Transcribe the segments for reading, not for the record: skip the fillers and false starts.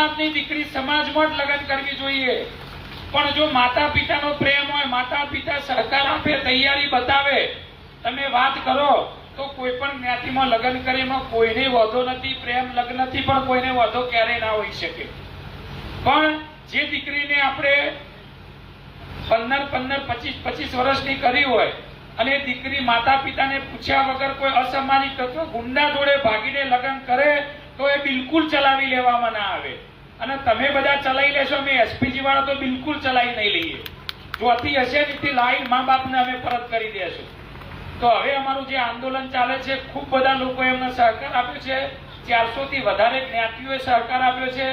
સમાજની દીકરી સમાજમાં જ લગ્ન કરવી જોઈએ। પણ જો માતા પિતાનો પ્રેમ હોય, માતા પિતા સહકાર આપે, તૈયારી બતાવે, તમે વાત કરો તો કોઈ પણ જ્ઞાતિમાં લગ્ન કરે એમાં કોઈને વાંધો નથી, પ્રેમ લગ્નથી પણ કોઈને વાંધો ક્યારેય ના હોઈ શકે। પણ જે દીકરીને આપણે 15, 25 વર્ષની કરી હોય અને દીકરી માતા પિતાને પૂછ્યા વગર કોઈ અસામાજિક તત્વ ગુંડા જોડે ભાગીને લગ્ન કરે તો એ બિલકુલ ચલાવી લેવામાં ના આવે। અને તમે બધા ચલાવી લેશો, અમે એસપીજી વાળા તો બિલકુલ ચલાવી નહીં લઈએ। જો અતિ હશે તેથી લાઈન મા બાપને અમે પરત કરી દેશું। તો હવે અમારું જે આંદોલન ચાલે છે, ખૂબ બધા લોકો એમને સહકાર આપ્યો છે। 400 થી વધારે જ્ઞાતિઓએ સહકાર આપ્યો છે।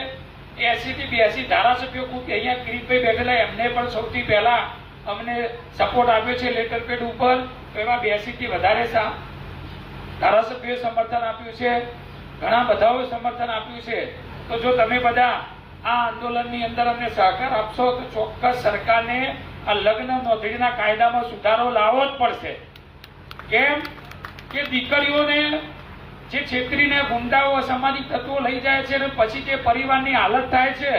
80 થી 82 ધારાસભ્યો ખૂબ અહીંયા કિરીટભાઈ બેઠેલા, એમને પણ સૌથી પહેલા અમને સપોર્ટ આપ્યો છે લેટર પેડ ઉપર। તો એમાં 82 થી વધારે ધારાસભ્યોએ સમર્થન આપ્યું છે, ઘણા બધાઓએ સમર્થન આપ્યું છે। તો જો તમે બધા આ આંદોલનની અંદર અમને સહકાર આપશો તો ચોક્કસ સરકારને આ લગ્ન નોંધણીના કાયદામાં સુધારો લાવવો જ પડશે। કેમ કે દીકરીઓને જે છેતરીને ગુંડાઓ અસામાજિક તત્વો લઈ જાય છે અને પછી જે પરિવારની હાલત થાય છે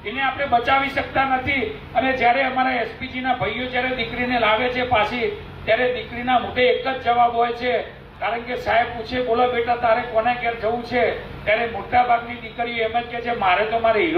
એને આપણે બચાવી શકતા નથી। અને જ્યારે અમારા એસપીજીના ભાઈઓ જ્યારે દીકરીને લાવે છે પાછી, ત્યારે દીકરીના મોઢે એક જ જવાબ હોય છે, કારણ કે સાહેબ પૂછે, બોલો બેટા તારે કોના ઘેર જવું છે, ત્યારે મોટા ભાગની દીકરીઓ એમ જ કહે છે, મારે તો મારે હીરો